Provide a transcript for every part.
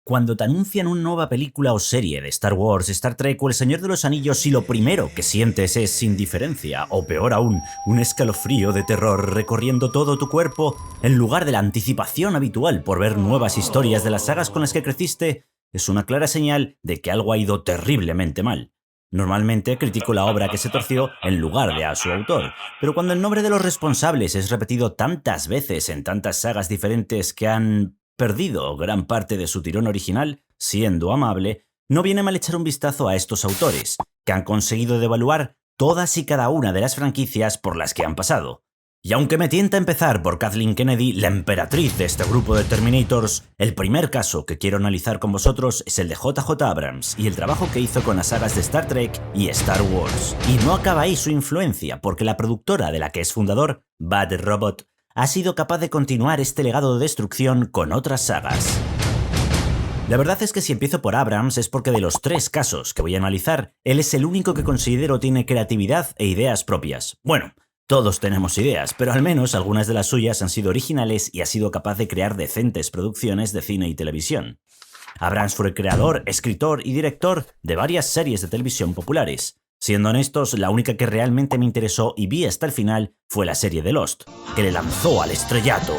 Cuando te anuncian una nueva película o serie de Star Wars, Star Trek o El Señor de los Anillos y lo primero que sientes es indiferencia, o peor aún, un escalofrío de terror recorriendo todo tu cuerpo, en lugar de la anticipación habitual por ver nuevas historias de las sagas con las que creciste, es una clara señal de que algo ha ido terriblemente mal. Normalmente critico la obra que se torció en lugar de a su autor, pero cuando el nombre de los responsables es repetido tantas veces en tantas sagas diferentes que han perdido gran parte de su tirón original, siendo amable, no viene mal echar un vistazo a estos autores, que han conseguido devaluar todas y cada una de las franquicias por las que han pasado. Y aunque me tienta empezar por Kathleen Kennedy, la emperatriz de este grupo de Terminators, el primer caso que quiero analizar con vosotros es el de JJ Abrams y el trabajo que hizo con las sagas de Star Trek y Star Wars. Y no acaba ahí su influencia, porque la productora de la que es fundador, Bad Robot, ha sido capaz de continuar este legado de destrucción con otras sagas. La verdad es que si empiezo por Abrams es porque de los tres casos que voy a analizar, él es el único que considero tiene creatividad e ideas propias. Bueno, todos tenemos ideas, pero al menos algunas de las suyas han sido originales y ha sido capaz de crear decentes producciones de cine y televisión. Abrams fue creador, escritor y director de varias series de televisión populares. Siendo honestos, la única que realmente me interesó y vi hasta el final fue la serie de Lost, que le lanzó al estrellato.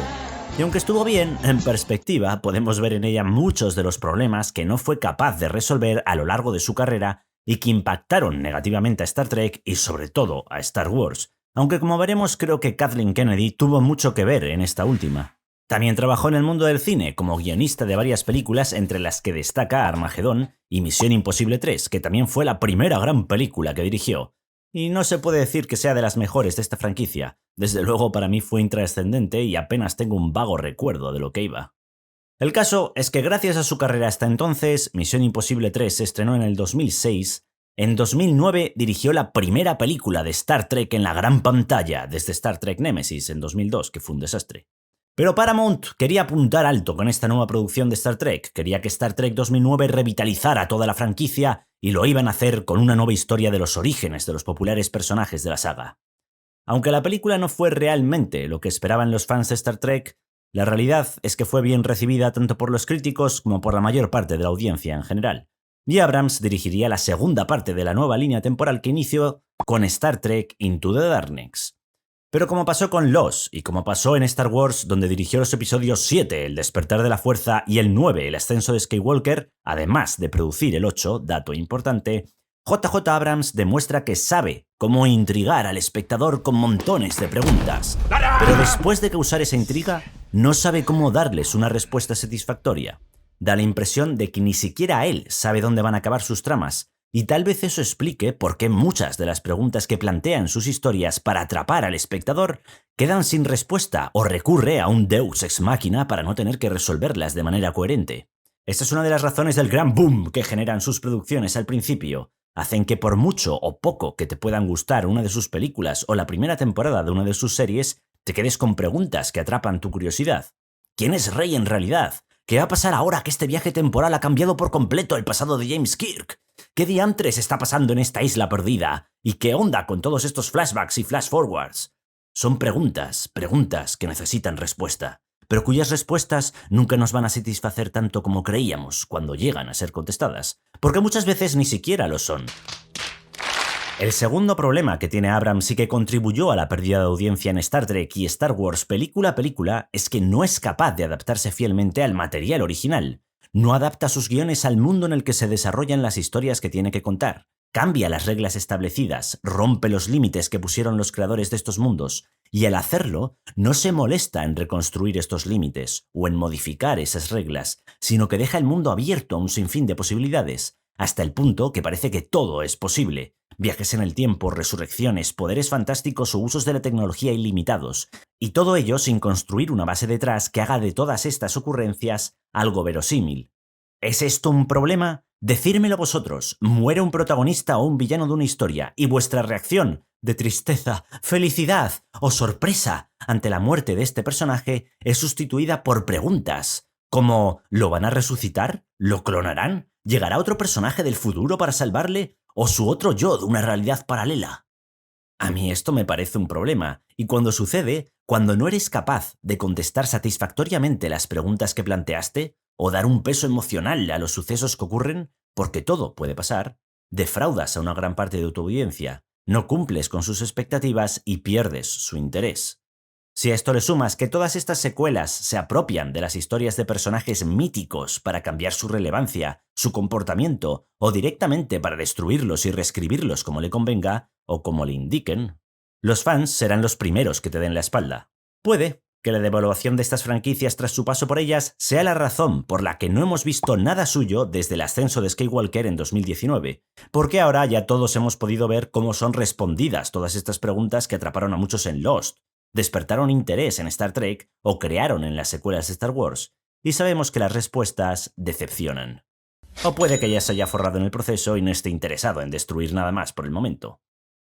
Y aunque estuvo bien, en perspectiva, podemos ver en ella muchos de los problemas que no fue capaz de resolver a lo largo de su carrera y que impactaron negativamente a Star Trek y sobre todo a Star Wars, aunque como veremos creo que Kathleen Kennedy tuvo mucho que ver en esta última. También trabajó en el mundo del cine como guionista de varias películas, entre las que destaca Armagedón y Misión Imposible 3, que también fue la primera gran película que dirigió. Y no se puede decir que sea de las mejores de esta franquicia. Desde luego para mí fue intrascendente y apenas tengo un vago recuerdo de lo que iba. El caso es que gracias a su carrera hasta entonces, Misión Imposible 3 se estrenó en el 2006. En 2009 dirigió la primera película de Star Trek en la gran pantalla, desde Star Trek Nemesis en 2002, que fue un desastre. Pero Paramount quería apuntar alto con esta nueva producción de Star Trek, quería que Star Trek 2009 revitalizara toda la franquicia y lo iban a hacer con una nueva historia de los orígenes de los populares personajes de la saga. Aunque la película no fue realmente lo que esperaban los fans de Star Trek, la realidad es que fue bien recibida tanto por los críticos como por la mayor parte de la audiencia en general. Y Abrams dirigiría la segunda parte de la nueva línea temporal que inició con Star Trek Into the Darkness. Pero como pasó con Lost y como pasó en Star Wars, donde dirigió los episodios 7, El despertar de la fuerza, y el 9, El ascenso de Skywalker, además de producir el 8, dato importante, JJ Abrams demuestra que sabe cómo intrigar al espectador con montones de preguntas. Pero después de causar esa intriga, no sabe cómo darles una respuesta satisfactoria. Da la impresión de que ni siquiera él sabe dónde van a acabar sus tramas, y tal vez eso explique por qué muchas de las preguntas que plantea en sus historias para atrapar al espectador quedan sin respuesta o recurre a un deus ex machina para no tener que resolverlas de manera coherente. Esta es una de las razones del gran boom que generan sus producciones al principio. Hacen que por mucho o poco que te puedan gustar una de sus películas o la primera temporada de una de sus series, te quedes con preguntas que atrapan tu curiosidad. ¿Quién es Rey en realidad? ¿Qué va a pasar ahora que este viaje temporal ha cambiado por completo el pasado de James Kirk? ¿Qué diantres está pasando en esta isla perdida? ¿Y qué onda con todos estos flashbacks y flash forwards? Son preguntas que necesitan respuesta, pero cuyas respuestas nunca nos van a satisfacer tanto como creíamos cuando llegan a ser contestadas, porque muchas veces ni siquiera lo son. El segundo problema que tiene Abrams y que contribuyó a la pérdida de audiencia en Star Trek y Star Wars película a película es que no es capaz de adaptarse fielmente al material original. No adapta sus guiones al mundo en el que se desarrollan las historias que tiene que contar. Cambia las reglas establecidas, rompe los límites que pusieron los creadores de estos mundos, y al hacerlo, no se molesta en reconstruir estos límites o en modificar esas reglas, sino que deja el mundo abierto a un sinfín de posibilidades, hasta el punto que parece que todo es posible. Viajes en el tiempo, resurrecciones, poderes fantásticos o usos de la tecnología ilimitados, y todo ello sin construir una base detrás que haga de todas estas ocurrencias algo verosímil. ¿Es esto un problema? Decírmelo vosotros. ¿Muere un protagonista o un villano de una historia y vuestra reacción de tristeza, felicidad o sorpresa ante la muerte de este personaje es sustituida por preguntas como ¿lo van a resucitar? ¿Lo clonarán? ¿Llegará otro personaje del futuro para salvarle? ¿O su otro yo de una realidad paralela? A mí esto me parece un problema, y cuando sucede, cuando no eres capaz de contestar satisfactoriamente las preguntas que planteaste, o dar un peso emocional a los sucesos que ocurren, porque todo puede pasar, defraudas a una gran parte de tu audiencia, no cumples con sus expectativas y pierdes su interés. Si a esto le sumas que todas estas secuelas se apropian de las historias de personajes míticos para cambiar su relevancia, su comportamiento o directamente para destruirlos y reescribirlos como le convenga o como le indiquen, los fans serán los primeros que te den la espalda. Puede que la devaluación de estas franquicias tras su paso por ellas sea la razón por la que no hemos visto nada suyo desde el ascenso de Skywalker en 2019, porque ahora ya todos hemos podido ver cómo son respondidas todas estas preguntas que atraparon a muchos en Lost, despertaron interés en Star Trek o crearon en las secuelas de Star Wars, y sabemos que las respuestas decepcionan. O puede que ya se haya forrado en el proceso y no esté interesado en destruir nada más por el momento.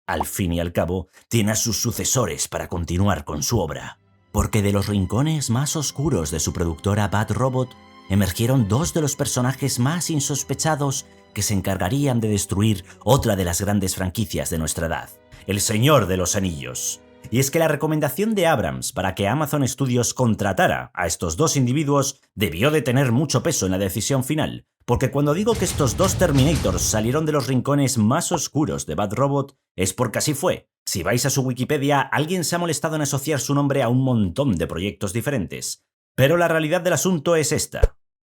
Al fin y al cabo, tiene a sus sucesores para continuar con su obra, porque de los rincones más oscuros de su productora Bad Robot emergieron dos de los personajes más insospechados que se encargarían de destruir otra de las grandes franquicias de nuestra edad, El Señor de los Anillos. Y es que la recomendación de Abrams para que Amazon Studios contratara a estos dos individuos debió de tener mucho peso en la decisión final, porque cuando digo que estos dos Terminators salieron de los rincones más oscuros de Bad Robot, es porque así fue. Si vais a su Wikipedia, alguien se ha molestado en asociar su nombre a un montón de proyectos diferentes. Pero la realidad del asunto es esta.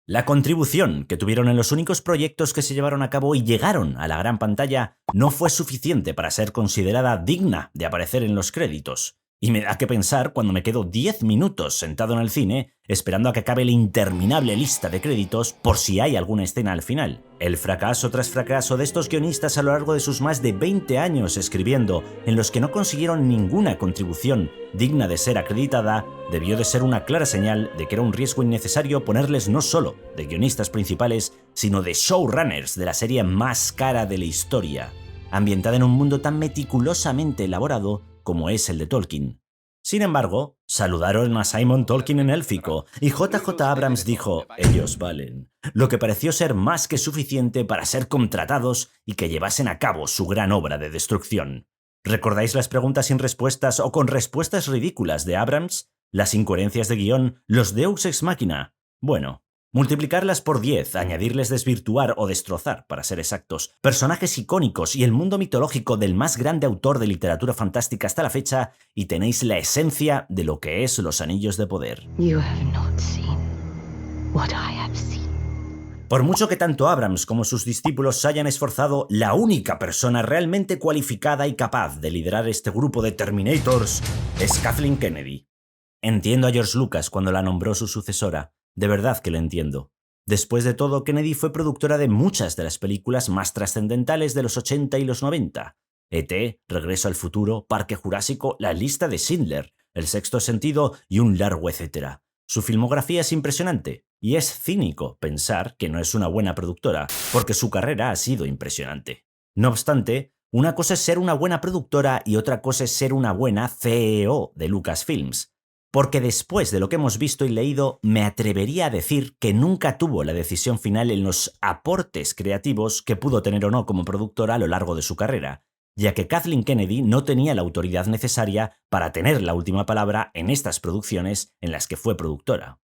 La contribución que tuvieron en los únicos proyectos que se llevaron a cabo y llegaron a la gran pantalla no fue suficiente para ser considerada digna de aparecer en los créditos. Y me da que pensar cuando me quedo 10 minutos sentado en el cine esperando a que acabe la interminable lista de créditos por si hay alguna escena al final. El fracaso tras fracaso de estos guionistas a lo largo de sus más de 20 años escribiendo, en los que no consiguieron ninguna contribución digna de ser acreditada, debió de ser una clara señal de que era un riesgo innecesario ponerles no solo de guionistas principales, sino de showrunners de la serie más cara de la historia, ambientada en un mundo tan meticulosamente elaborado como es el de Tolkien. Sin embargo, saludaron a Simon Tolkien en élfico y JJ Abrams dijo, ellos valen, lo que pareció ser más que suficiente para ser contratados y que llevasen a cabo su gran obra de destrucción. ¿Recordáis las preguntas sin respuestas o con respuestas ridículas de Abrams? ¿Las incoherencias de guión? ¿Los Deus Ex Machina? Bueno, multiplicarlas por 10, añadirles desvirtuar o destrozar, para ser exactos, personajes icónicos y el mundo mitológico del más grande autor de literatura fantástica hasta la fecha, y tenéis la esencia de lo que es Los Anillos de Poder. You have not seen what I have seen. Por mucho que tanto Abrams como sus discípulos se hayan esforzado, la única persona realmente cualificada y capaz de liderar este grupo de Terminators es Kathleen Kennedy. Entiendo a George Lucas cuando la nombró su sucesora. De verdad que lo entiendo. Después de todo, Kennedy fue productora de muchas de las películas más trascendentales de los 80 y los 90. E.T., Regreso al futuro, Parque Jurásico, La lista de Schindler, El sexto sentido y un largo etcétera. Su filmografía es impresionante, y es cínico pensar que no es una buena productora, porque su carrera ha sido impresionante. No obstante, una cosa es ser una buena productora y otra cosa es ser una buena CEO de Lucasfilms. Porque después de lo que hemos visto y leído, me atrevería a decir que nunca tuvo la decisión final en los aportes creativos que pudo tener o no como productora a lo largo de su carrera, ya que Kathleen Kennedy no tenía la autoridad necesaria para tener la última palabra en estas producciones en las que fue productora.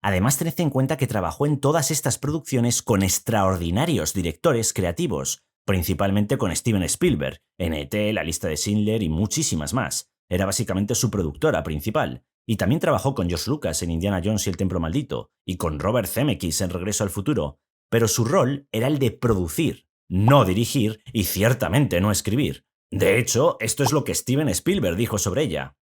Además, tened en cuenta que trabajó en todas estas producciones con extraordinarios directores creativos, principalmente con Steven Spielberg, en E.T., La lista de Schindler y muchísimas más. Era básicamente su productora principal. Y también trabajó con George Lucas en Indiana Jones y el Templo Maldito, y con Robert Zemeckis en Regreso al futuro, pero su rol era el de producir, no dirigir y ciertamente no escribir. De hecho, esto es lo que Steven Spielberg dijo sobre ella.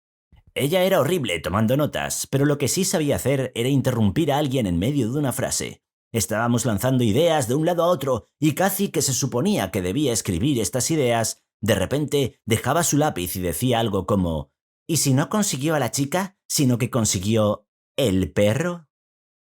Ella era horrible tomando notas, pero lo que sí sabía hacer era interrumpir a alguien en medio de una frase. Estábamos lanzando ideas de un lado a otro y casi que se suponía que debía escribir estas ideas, de repente dejaba su lápiz y decía algo como ¿y si no consiguió a la chica, sino que consiguió el perro?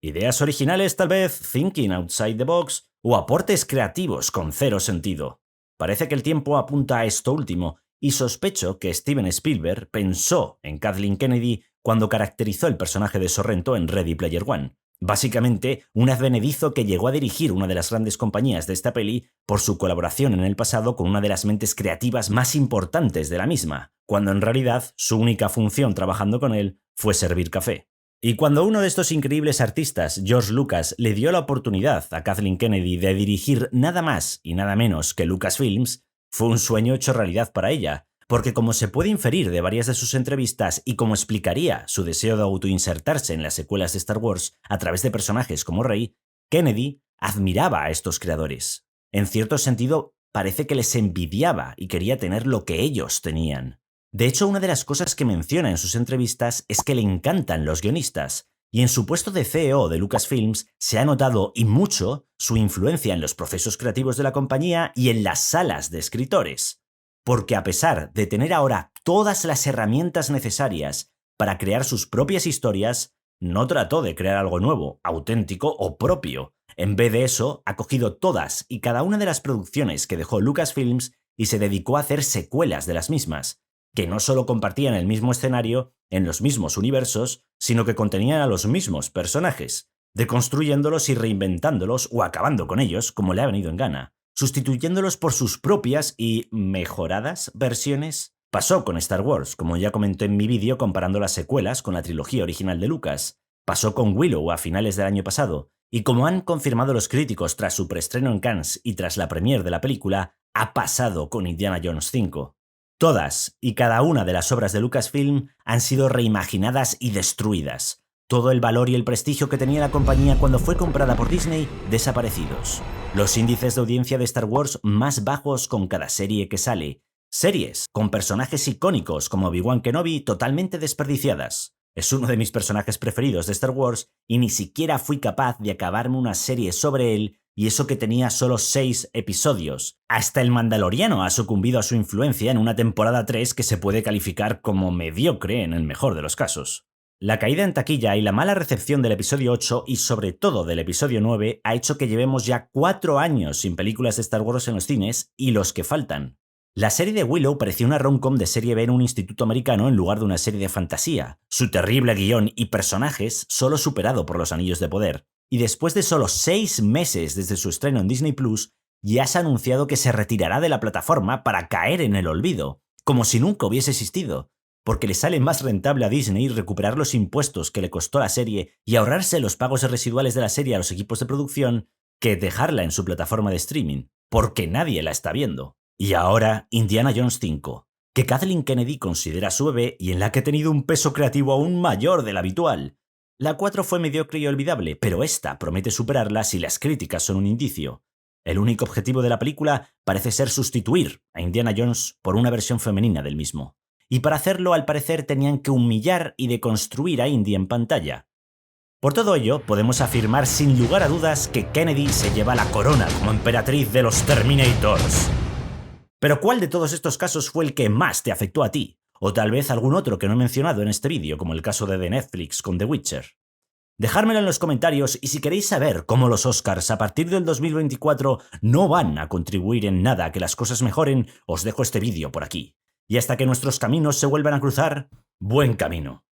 Ideas originales tal vez, thinking outside the box, o aportes creativos con cero sentido. Parece que el tiempo apunta a esto último, y sospecho que Steven Spielberg pensó en Kathleen Kennedy cuando caracterizó el personaje de Sorrento en Ready Player One. Básicamente, un advenedizo que llegó a dirigir una de las grandes compañías de esta peli por su colaboración en el pasado con una de las mentes creativas más importantes de la misma, cuando en realidad su única función trabajando con él fue servir café. Y cuando uno de estos increíbles artistas, George Lucas, le dio la oportunidad a Kathleen Kennedy de dirigir nada más y nada menos que Lucasfilms, fue un sueño hecho realidad para ella, porque como se puede inferir de varias de sus entrevistas y como explicaría su deseo de autoinsertarse en las secuelas de Star Wars a través de personajes como Rey, Kennedy admiraba a estos creadores. En cierto sentido, parece que les envidiaba y quería tener lo que ellos tenían. De hecho, una de las cosas que menciona en sus entrevistas es que le encantan los guionistas, y en su puesto de CEO de Lucasfilms se ha notado y mucho su influencia en los procesos creativos de la compañía y en las salas de escritores. Porque a pesar de tener ahora todas las herramientas necesarias para crear sus propias historias, no trató de crear algo nuevo, auténtico o propio. En vez de eso, ha cogido todas y cada una de las producciones que dejó Lucasfilms y se dedicó a hacer secuelas de las mismas, que no solo compartían el mismo escenario, en los mismos universos, sino que contenían a los mismos personajes, deconstruyéndolos y reinventándolos o acabando con ellos como le ha venido en gana, sustituyéndolos por sus propias y mejoradas versiones. Pasó con Star Wars, como ya comenté en mi vídeo comparando las secuelas con la trilogía original de Lucas. Pasó con Willow a finales del año pasado, y como han confirmado los críticos tras su preestreno en Cannes y tras la premiere de la película, ha pasado con Indiana Jones 5. Todas y cada una de las obras de Lucasfilm han sido reimaginadas y destruidas. Todo el valor y el prestigio que tenía la compañía cuando fue comprada por Disney, desaparecidos. Los índices de audiencia de Star Wars más bajos con cada serie que sale. Series con personajes icónicos como Obi-Wan Kenobi totalmente desperdiciadas. Es uno de mis personajes preferidos de Star Wars y ni siquiera fui capaz de acabarme una serie sobre él, y eso que tenía solo 6 episodios. Hasta el Mandaloriano ha sucumbido a su influencia en una temporada 3 que se puede calificar como mediocre en el mejor de los casos. La caída en taquilla y la mala recepción del episodio 8 y sobre todo del episodio 9 ha hecho que llevemos ya 4 años sin películas de Star Wars en los cines y los que faltan. La serie de Willow parecía una rom-com de serie B en un instituto americano en lugar de una serie de fantasía. Su terrible guión y personajes solo superado por los Anillos de Poder. Y después de solo 6 meses desde su estreno en Disney Plus, ya se ha anunciado que se retirará de la plataforma para caer en el olvido, como si nunca hubiese existido, porque le sale más rentable a Disney recuperar los impuestos que le costó la serie y ahorrarse los pagos residuales de la serie a los equipos de producción que dejarla en su plataforma de streaming, porque nadie la está viendo. Y ahora, Indiana Jones 5, que Kathleen Kennedy considera su bebé y en la que ha tenido un peso creativo aún mayor del habitual. La 4 fue mediocre y olvidable, pero esta promete superarla si las críticas son un indicio. El único objetivo de la película parece ser sustituir a Indiana Jones por una versión femenina del mismo. Y para hacerlo, al parecer, tenían que humillar y deconstruir a Indy en pantalla. Por todo ello, podemos afirmar sin lugar a dudas que Kennedy se lleva la corona como emperatriz de los Terminators. Pero ¿cuál de todos estos casos fue el que más te afectó a ti? O tal vez algún otro que no he mencionado en este vídeo, como el caso de Netflix con The Witcher. Dejármelo en los comentarios y si queréis saber cómo los Oscars a partir del 2024 no van a contribuir en nada a que las cosas mejoren, os dejo este vídeo por aquí. Y hasta que nuestros caminos se vuelvan a cruzar, buen camino.